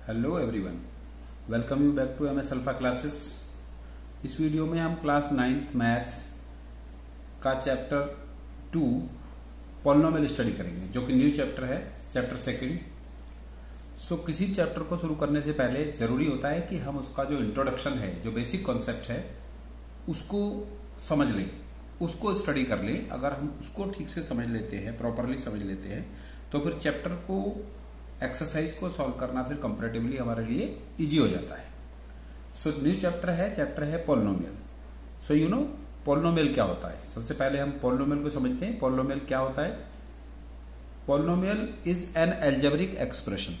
Hello everyone, welcome you back to MS alpha classes. इस video में हम class 9th maths का chapter 2 polynomial study करेंगे, जो कि न्यू चैप्टर है, चैप्टर 2। सो किसी चैप्टर को शुरू करने से पहले जरूरी होता है कि हम उसका जो इंट्रोडक्शन है, जो बेसिक कॉन्सेप्ट है, उसको समझ लें, उसको स्टडी कर लें। अगर हम उसको ठीक से समझ लेते हैं, प्रॉपरली समझ लेते हैं, तो फिर चैप्टर को, एक्सरसाइज को सॉल्व करना फिर कंपैरेटिवली हमारे लिए इजी हो जाता है। सो न्यू चैप्टर है polynomial. So you know polynomial क्या होता है। सबसे पहले हम पॉलिनोमियल को समझते हैं। पॉलिनोमियल क्या होता है? Polynomial is an algebraic expression,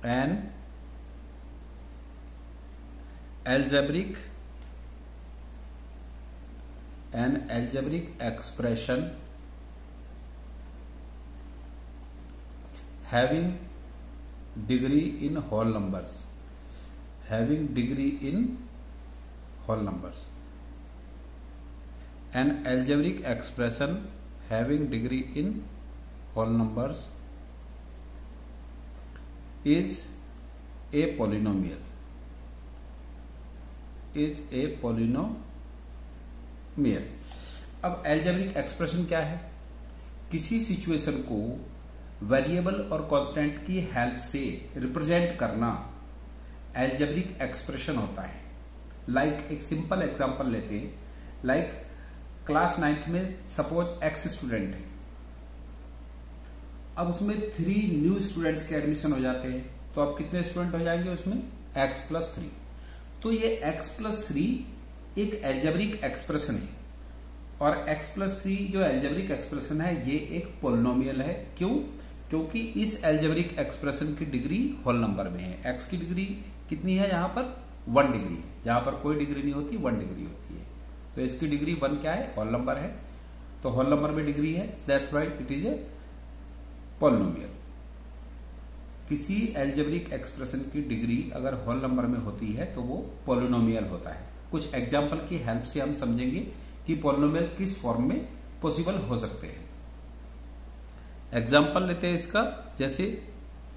N algebraic expression having degree in whole numbers, an algebraic expression having degree in whole numbers is a polynomial, अब algebraic expression क्या है? किसी सिचुएशन को वेरिएबल और कांस्टेंट की हेल्प से रिप्रेजेंट करना algebraic expression होता है। लाइक एक सिंपल एग्जांपल लेते हैं। लाइक क्लास 9th में सपोज एक्स स्टूडेंट है, अब उसमें 3 न्यू स्टूडेंट्स के एडमिशन हो जाते हैं, तो अब कितने स्टूडेंट हो जाएंगे उसमें? x+3। तो ये x+3 एक एल्जेब्रिक एक्सप्रेशन है, और x+3 जो एल्जेब्रिक एक्सप्रेशन है, ये एक पॉलिनोमियल है। क्यों? क्योंकि इस एल्जेब्रिक एक्सप्रेशन की डिग्री होल नंबर में है। x की डिग्री कितनी है? यहां पर 1 डिग्री है। जहां पर कोई डिग्री नहीं होती, 1 डिग्री होती है। तो इसकी डिग्री 1 क्या है? होल नंबर है। तो होल नंबर में डिग्री है, that's why it is a polynomial. किसी एल्जेब्रिक एक्सप्रेशन की डिग्री अगर होल नंबर में होती है तो वो पॉलिनोमियल होता है। कुछ एग्जाम्पल की हेल्प से हम समझेंगे कि पॉलिनोमियल किस फॉर्म में पॉसिबल हो सकते हैं। एग्जाम्पल लेते हैं इसका, जैसे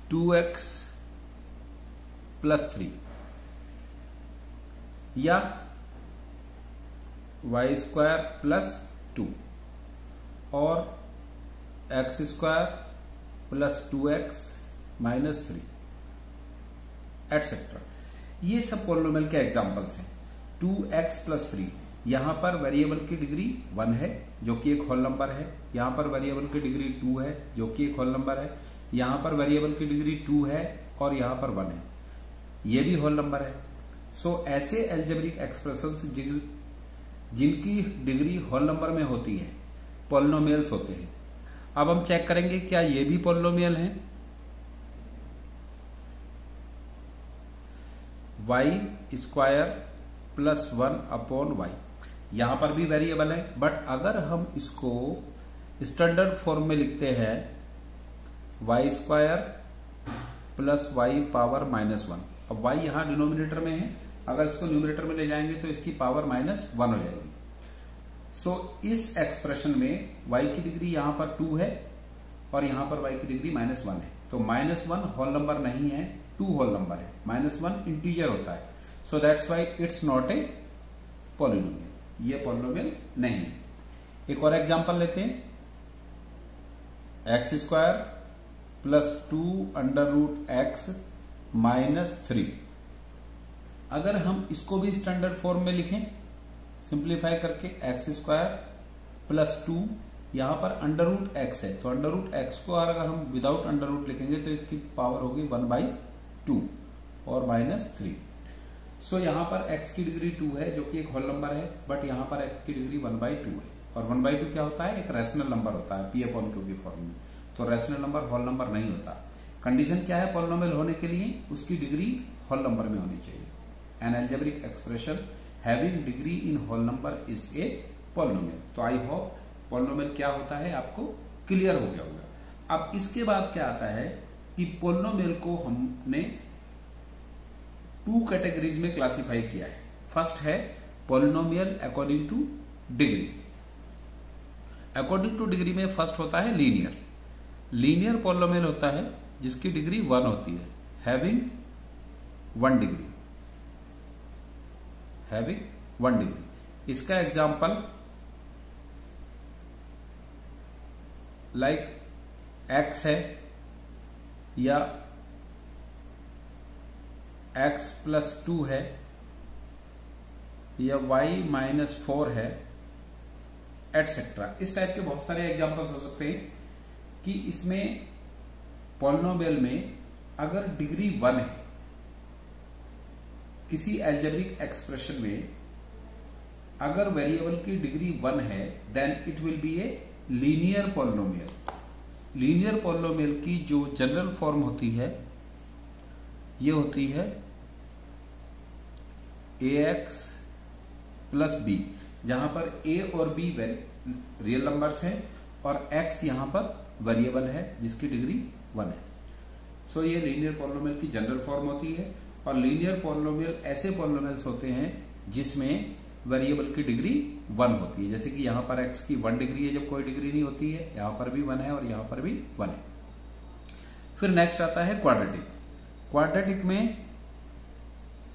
2x+3 या y² + 2 और x² + 2x - 3 एटसेट्रा। ये सब पॉलिनोमियल के एग्जाम्पल्स हैं। 2x+3, यहां पर वेरिएबल की डिग्री 1 है, जो कि एक होल नंबर है। यहां पर वेरिएबल की डिग्री 2 है, जो कि एक होल नंबर है। यहां पर वेरिएबल की डिग्री 2 है और यहां पर 1 है, ये भी होल नंबर है। सो ऐसे एल्जेब्रिक एक्सप्रेशंस जिनकी डिग्री होल नंबर में होती है, पॉलिनोमियल्स होते हैं। अब हम चेक करेंगे क्या ये भी पॉलिनोमियल है। y² + 1/y, यहां पर भी वेरिएबल है, बट अगर हम इसको स्टैंडर्ड फॉर्म में लिखते हैं, y² + y⁻⁻1। अब y यहां डिनोमिनेटर में है, अगर इसको न्यूमरेटर में ले जाएंगे तो इसकी पावर -1 हो जाएगी। सो इस एक्सप्रेशन में y की डिग्री यहां पर 2 है और यहां पर y की डिग्री -1 है। तो -1 होल नंबर नहीं है, 2 होल नंबर है। -1 इंटीजर होता है। So that's why it's not a polynomial, ये पॉलिनोमियल नहीं है। एक और एग्जांपल लेते हैं, x² + 2√x - 3। अगर हम इसको भी स्टैंडर्ड फॉर्म में लिखें, सिंप्लीफाई करके, x² + 2, यहां पर √x है, तो √x को अगर हम विदाउट अंडर लिखेंगे तो इसकी पावर होगी 1/2 और -3। सो यहां पर x की डिग्री 2 है, जो कि एक होल नंबर है, बट यहां पर x की डिग्री 1/2 है। और 1/2 क्या होता है? एक रैशनल नंबर होता है, p/q की फॉर्म में। तो रैशनल नंबर होल नंबर नहीं होता। कंडीशन क्या है पॉलिनोमियल होने के लिए? उसकी डिग्री होल नंबर में होनी चाहिए। An algebraic expression having degree in whole number is a polynomial. तो आई होप पॉलिनोमियल क्या होता है आपको क्लियर हो गया होगा। अब इसके बाद क्या आता है कि पॉलिनोमियल को हमने 2 कैटेगरीज में क्लासिफाई किया है। फर्स्ट है polynomial according to degree. According to degree में फर्स्ट होता है लीनियर। लीनियर पॉलिनोमियल होता है जिसकी डिग्री 1 होती है। Having 1 degree, having 1 degree. इसका एग्जाम्पल लाइक x है या x + 2 है या y - 4 है, एटसेट्रा। इस टाइप के बहुत सारे एग्जांपल्स हो सकते हैं कि इसमें पॉलिनोमियल में अगर डिग्री 1 है, किसी एल्जेब्रिक एक्सप्रेशन में अगर वेरिएबल की डिग्री 1 है, then it will be a linear polynomial. Linear polynomial की जो जनरल फॉर्म होती है ये होती है ax + b, जहां पर a और b रियल नंबर्स हैं और x यहां पर वेरिएबल है जिसकी डिग्री 1 है। सो ये लीनियर पॉलिनोमियल की जनरल फॉर्म होती है। और लीनियर पॉलिनोमियल ऐसे पॉलिनोमियल्स होते हैं जिसमें वेरिएबल की डिग्री 1 होती है, जैसे कि यहां पर x की 1 डिग्री है जब कोई डिग्री नहीं होती है, यहां पर भी 1 है और यहां पर भी 1 है। फिर नेक्स्ट आता है क्वाड्रेटिक। क्वाड्रेटिक में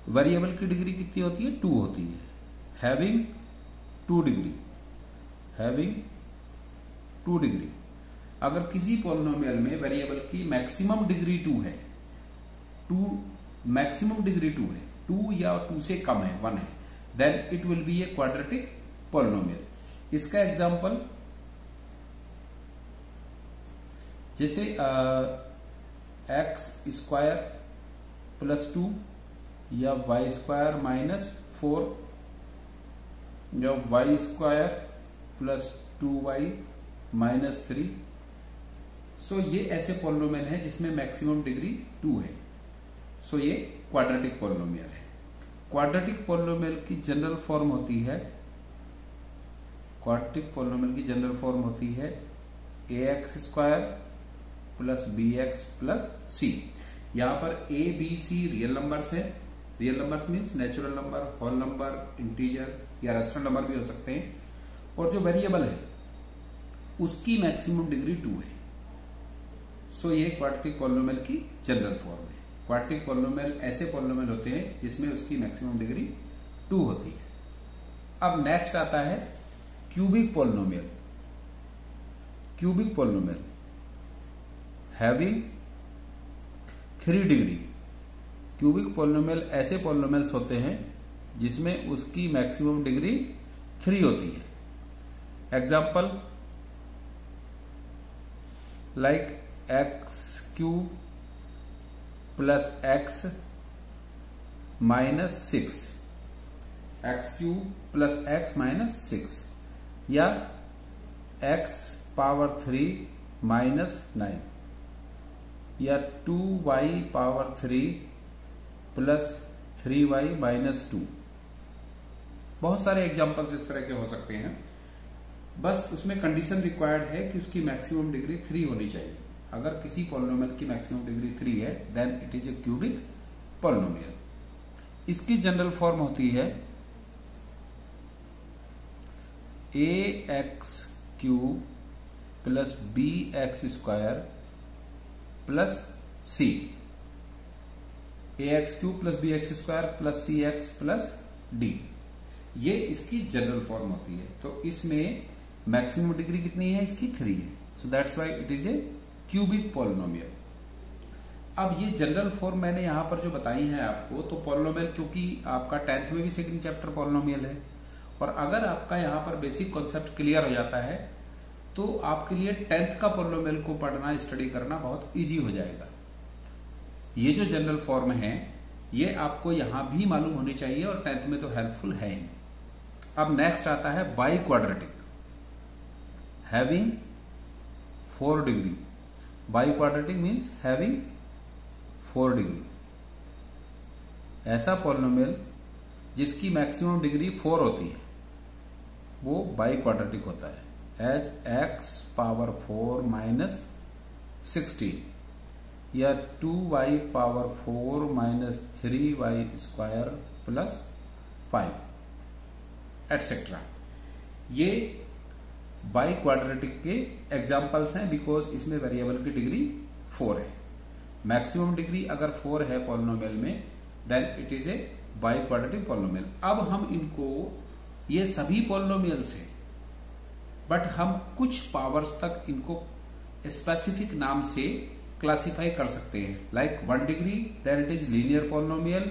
वेरिएबल की डिग्री कितनी होती है? 2 होती है, हैविंग 2 डिग्री, हैविंग 2 डिग्री। अगर किसी पॉलिनोमियल में वेरिएबल की मैक्सिमम डिग्री 2 है, 2 मैक्सिमम डिग्री 2 है, 2 या 2 से कम है, 1 है, then it will be a quadratic polynomial. इसका एग्जांपल जैसे x² + 2 या y² - 4 या y² + 2y - 3। सो ये ऐसे पॉलिनोमियल है जिसमें मैक्सिमम डिग्री 2 है। सो ये क्वाड्रेटिक पॉलिनोमियल है। क्वाड्रेटिक पॉलिनोमियल की जनरल फॉर्म होती है, क्वाड्रेटिक पॉलिनोमियल की जनरल फॉर्म होती है ax² + bx + c। यहां पर a, b, c real numbers है। Real numbers means natural number, whole number, integer या रेशनल नंबर भी हो सकते हैं। और जो वेरिएबल है उसकी मैक्सिमम डिग्री 2 है। सो ये क्वाड्रेटिक पॉलिनोमियल की जनरल फॉर्म है। क्वाड्रेटिक पॉलिनोमियल ऐसे पॉलिनोमियल होते हैं जिसमें उसकी मैक्सिमम डिग्री 2 होती है। अब नेक्स्ट आता है cubic polynomial. Cubic polynomial having 3 degree. Cubic polynomial ऐसे पॉलिनोमियल्स होते हैं जिसमें उसकी मैक्सिमम डिग्री 3 होती है। Example like x³ + x - 6, x³ + x - 6 या x³ - 9 या 2y³ + 3y - 2। बहुत सारे एग्जांपल्स इस तरह के हो सकते हैं। बस उसमें कंडीशन रिक्वायर्ड है कि उसकी मैक्सिमम डिग्री 3 होनी चाहिए। अगर किसी पॉलिनोमियल की मैक्सिमम डिग्री 3 है, then it is a cubic polynomial. इसकी जनरल फॉर्म होती है ax³ + bx² + c, ax³ + bx² + cx + d। ये इसकी जनरल फॉर्म होती है। तो इसमें मैक्सिमम डिग्री कितनी है? इसकी 3 है। So that's why it is a cubic polynomial. अब ये जनरल फॉर्म मैंने यहां पर जो बताई है आपको, तो पॉलिनोमियल क्योंकि आपका 10th में भी सेकंड चैप्टर पॉलिनोमियल है, और अगर आपका यहां पर बेसिक कॉन्सेप्ट क्लियर हो जाता है तो आपके लिए 10th का पॉलिनोमियल को पढ़ना, स्टडी करना बहुत इजी हो जाएगा। ये जो जनरल फॉर्म है ये आपको यहां भी मालूम होनी चाहिए और 10th में तो हेल्पफुल है ही। अब नेक्स्ट आता है by quadratic having 4 degree. By quadratic means having 4 degree. ऐसा पॉलिनोमियल जिसकी मैक्सिमम डिग्री 4 होती है वो बाई क्वाड्रेटिक होता है। एज x⁴ - 16 या 2y⁴ - 3y² + 5 एटसेट्रा। ये बाई क्वाड्रेटिक के एग्जाम्पल्स हैं बिकॉज इसमें वेरिएबल की डिग्री 4 है। मैक्सिमम डिग्री अगर 4 है पॉलिनोमियल में then it is a biquadratic polynomial. अब हम इनको, ये सभी पॉलिनोमियल्स है बट हम कुछ पावर्स तक इनको स्पेसिफिक नाम से क्लासिफाई कर सकते हैं। Like 1 degree then it is linear polynomial,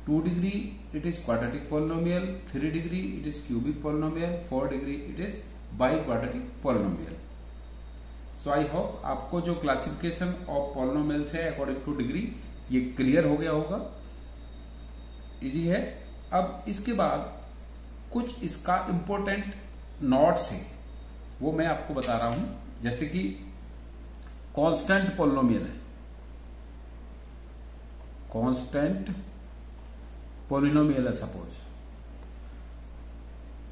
2 degree it is quadratic polynomial, 3 degree it is cubic polynomial, 4 degree it is biquadratic polynomial. So I hope आपको जो क्लासिफिकेशन ऑफ पॉलिनोमियल्स है according to degree ये clear हो गया होगा, easy है। अब इसके बाद कुछ इसका इंपॉर्टेंट नोट्स है वो मैं आपको बता रहा हूं। जैसे कि कांस्टेंट पॉलिनोमियल है, कांस्टेंट पॉलिनोमियल है। सपोज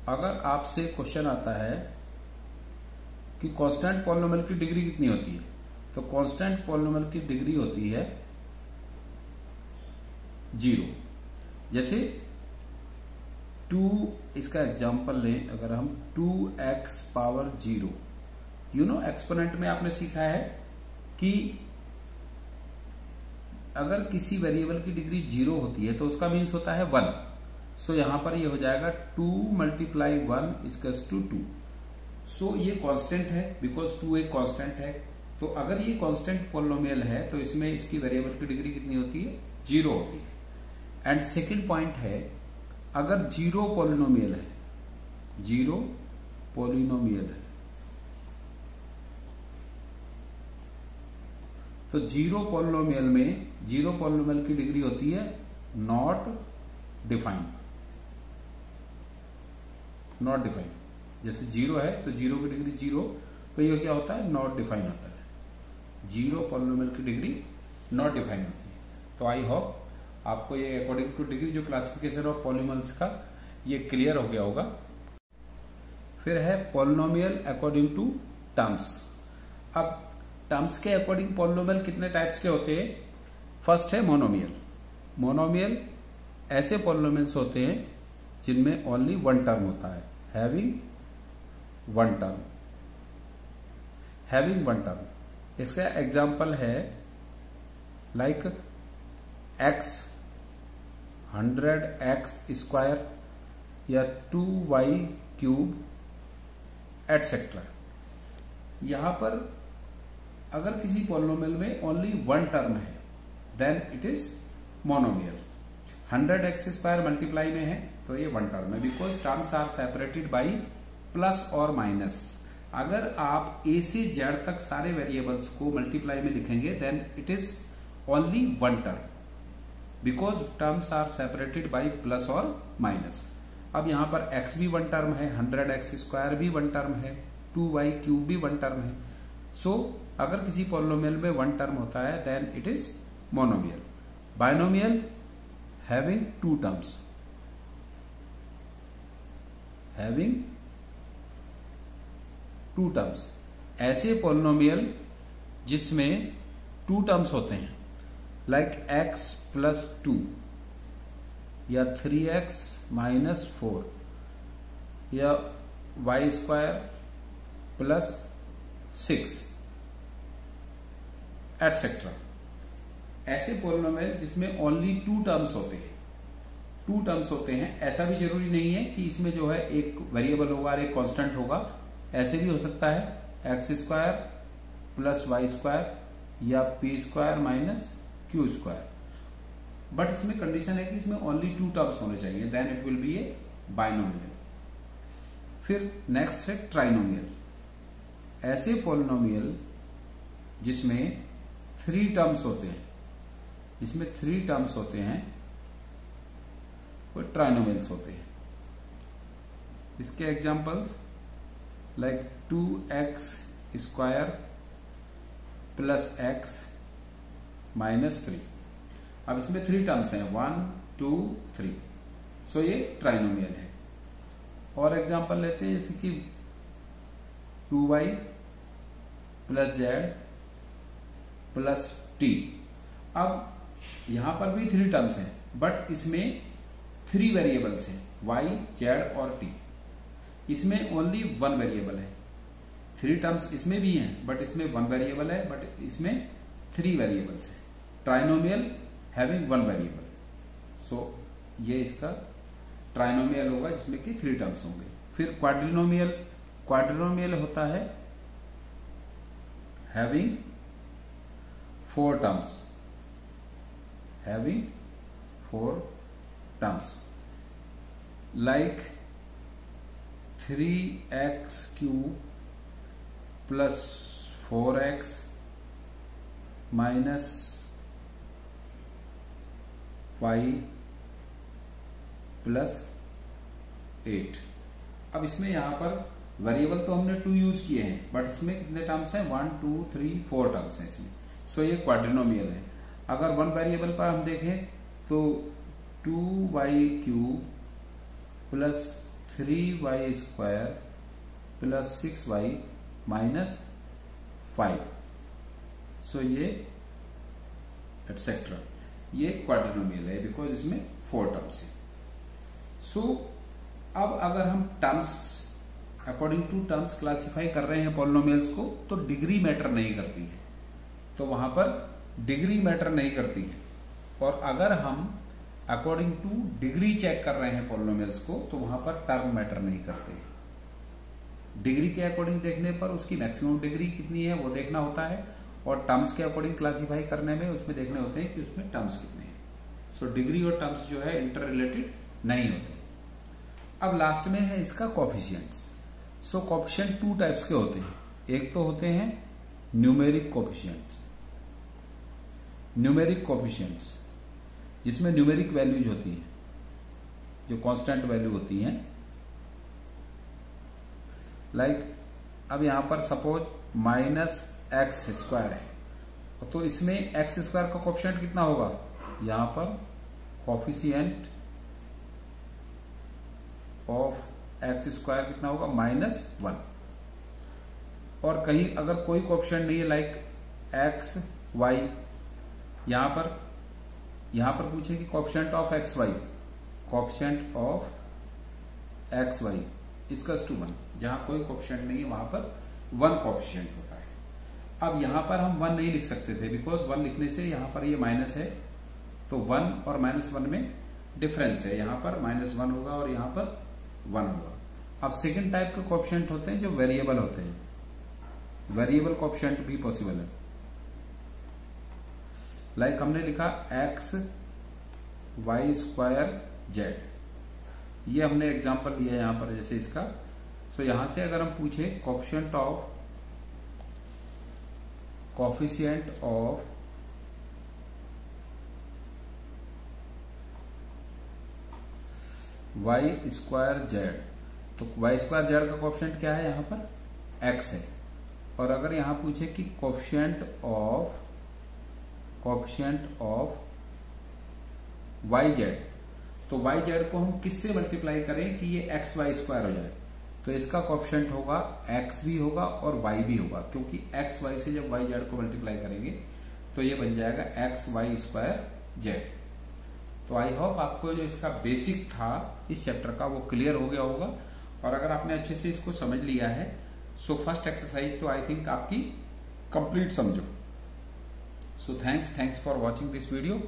अगर आपसे क्वेश्चन आता है कि कांस्टेंट पॉलिनोमियल की डिग्री कितनी होती है, तो कांस्टेंट पॉलिनोमियल की डिग्री होती है 0। जैसे 2, इसका एग्जांपल लें, अगर हम 2x power 0, you know exponent में आपने सीखा है कि अगर किसी वेरिएबल की डिग्री 0 होती है तो उसका मीन्स होता है 1। सो यहां पर ये हो जाएगा 2 मल्टीप्लाई 1 इक्वल्स टू 2। सो ये कांस्टेंट है बिकॉज 2 एक कांस्टेंट है। तो अगर ये कांस्टेंट पॉलिनोमियल है तो इसमें इसकी वेरिएबल की डिग्री कितनी होती है, 0 होती है। एंड सेकेंड पॉइंट है, अगर 0 पॉलिनोमियल है, 0 पॉलिनोमियल है तो 0 पॉलिनोमियल में 0 पॉलिनोमियल की डिग्री होती है नॉट डिफाइंड, नॉट डिफाइंड। जैसे 0 है तो 0 की डिग्री 0, तो ये क्या होता है, नॉट डिफाइन होता है। 0 पॉलिनोमियल की डिग्री नॉट डिफाइन होती है। तो आई होप आपको ये अकॉर्डिंग टू डिग्री जो क्लासिफिकेशन ऑफ पॉलिनोमियल्स का ये क्लियर हो गया होगा। फिर है पॉलिनोमियल अकॉर्डिंग टू टर्म्स। अब टर्म्स के अकॉर्डिंग पॉलिनोमियल कितने टाइप्स के होते हैं। फर्स्ट है मोनोमियल। मोनोमियल ऐसे पॉलिनोमियल्स होते हैं जिनमें ओनली 1 टर्म होता है, हैविंग 1 टर्म, हैविंग 1 टर्म। इसका एग्जांपल है लाइक x 100x स्क्वायर या 2y क्यूब एटसेट्रा। यहां पर अगर किसी पॉलिनोमियल में ओनली 1 टर्म है then it is monomial. 100x square multiply में है तो ये 1 टर्म है because terms are separated by plus और माइनस। अगर आप a से z तक सारे वेरिएबल्स को मल्टीप्लाई में लिखेंगे then it is only 1 term because terms are separated by plus और माइनस। अब यहां पर x भी 1 टर्म है, 100x स्क्वायर भी 1 टर्म है, 2y क्यूब भी 1 टर्म है। सो अगर किसी पॉलिनोमियल में 1 टर्म होता है then it is monomial. Binomial having 2 terms, having 2 terms. ऐसे पॉलिनोमियल जिसमें 2 टर्म्स होते हैं लाइक x प्लस 2 या 3x माइनस 4 या y स्क्वायर प्लस 6 एटसेट्रा। ऐसे पॉलिनोमियल जिसमें ओनली 2 टर्म्स होते हैं, 2 टर्म्स होते हैं। ऐसा भी जरूरी नहीं है कि इसमें जो है एक वेरिएबल होगा और एक कांस्टेंट होगा, ऐसे भी हो सकता है x square plus Y square या p square minus Q square. But इसमें कंडीशन है कि इसमें ओनली 2 टर्म्स होने चाहिए then it will be a binomial. फिर नेक्स्ट है ट्राइनोमियल। ऐसे पॉलिनोमियल जिसमें 3 टर्म्स होते हैं, जिसमें 3 टर्म्स होते हैं वो ट्राइनोमियल्स होते हैं। इसके examples like 2x square plus x minus 3। अब इसमें 3 टर्म्स हैं 1 2 3। सो ये ट्राइनोमियल है। और एग्जांपल लेते हैं जैसे कि 2y plus z plus t। अब यहां पर भी 3 टर्म्स हैं बट इसमें 3 वेरिएबल्स हैं y z और t। इसमें ओनली 1 वेरिएबल है। 3 टर्म्स इसमें भी हैं बट इसमें 1 वेरिएबल है, बट इसमें 3 वेरिएबल्स है, ट्राइनोमियल हैविंग 1 वेरिएबल। सो ये इसका ट्राइनोमियल होगा जिसमें कि 3 टर्म्स होंगे। फिर क्वाड्रिनोमियल, क्वाड्रिनोमियल होता है having 4 terms, having 4 terms, like 3x cube plus 4x minus 5 plus 8। अब इसमें यहां पर वेरिएबल तो हमने 2 यूज किए हैं, बट इसमें कितने टर्म्स हैं? 1 2 3 4 टर्म्स हैं इसमें। सो ये क्वाड्रिनोमियल है। अगर 1 वेरिएबल पर हम देखें तो 2y cube plus 3y square plus 6y minus 5। सो ये एटसेट्रा, ये क्वाड्रिनोमियल है बिकॉज इसमें 4 टर्म्स है। सो अब अगर हम terms according to terms classify कर रहे हैं पॉलिनोमियल्स को, तो डिग्री मैटर नहीं करती है, तो वहां पर डिग्री मैटर नहीं करती है। और अगर हम अकॉर्डिंग टू डिग्री चेक कर रहे हैं पॉलिनोमियल्स को, तो वहां पर टर्म मैटर नहीं करते। डिग्री के अकॉर्डिंग देखने पर उसकी मैक्सिमम डिग्री कितनी है वो देखना होता है, और टर्म्स के अकॉर्डिंग क्लासिफाई करने में उसमें देखने होते हैं कि उसमें टर्म्स कितने हैं। सो डिग्री और टर्म्स जो है इंटर रिलेटेड नहीं होते। अब लास्ट में है इसका कोफिशिएंट्स। सो कोफिशिएंट 2 टाइप्स के होते हैं। एक तो होते हैं न्यूमेरिक कोफिशिएंट्स, न्यूमेरिक कोफिशिएंट्स जिसमें न्यूमेरिक वैल्यूज होती हैं, जो कांस्टेंट वैल्यू होती हैं। लाइक अब यहां पर सपोज माइनस एक्स स्क्वायर है, तो इसमें एक्स स्क्वायर का कोफिशिएंट कितना होगा? यहां पर कोफिशिएंट ऑफ एक्स स्क्वायर कितना होगा? -1। और कहीं अगर कोई कोफिशिएंट नहीं है, लाइक एक्स वाई, यहां पर पूछे कि coefficient of X Y, coefficient of X Y equals to 1। जहां कोई कोफिशिएंट नहीं है वहां पर 1 कोफिशिएंट होता है। अब यहां पर हम 1 नहीं लिख सकते थे, बिकॉज 1 लिखने से यहां पर ये माइनस है, तो 1 और -1 में डिफरेंस है। यहां पर -1 होगा और यहां पर 1 होगा। अब सेकंड टाइप के कोफिशिएंट होते हैं जो वेरिएबल होते हैं। वेरिएबल कोफिशिएंट भी पॉसिबल है। लाइक हमने लिखा एक्स वाई स्क्वायर जेड, ये हमने एग्जांपल लिया यहां पर जैसे इसका। सो यहां से अगर हम पूछे coefficient of Y square Z, तो वाई स्क्वायर जेड का कोफिशिएंट क्या है? यहां पर एक्स है। और अगर यहां पूछे कि कोफिशिएंट ऑफ वाई जेड, तो वाई जेड को हम किससे मल्टीप्लाई करें कि ये एक्स वाई स्क्वायर हो जाए? तो इसका कोफिशिएंट होगा एक्स भी होगा और वाई भी होगा, क्योंकि एक्स वाई से जब वाई जेड को मल्टीप्लाई करेंगे तो ये बन जाएगा एक्स वाई स्क्वायर जेड। तो आई होप आपको जो इसका बेसिक था इस चैप्टर का वो क्लियर हो गया होगा। और अगर आपने अच्छे से इसको समझ लिया है, सो फर्स्ट एक्सरसाइज तो आई थिंक आपकी कंप्लीट समझो। So thanks for watching this video.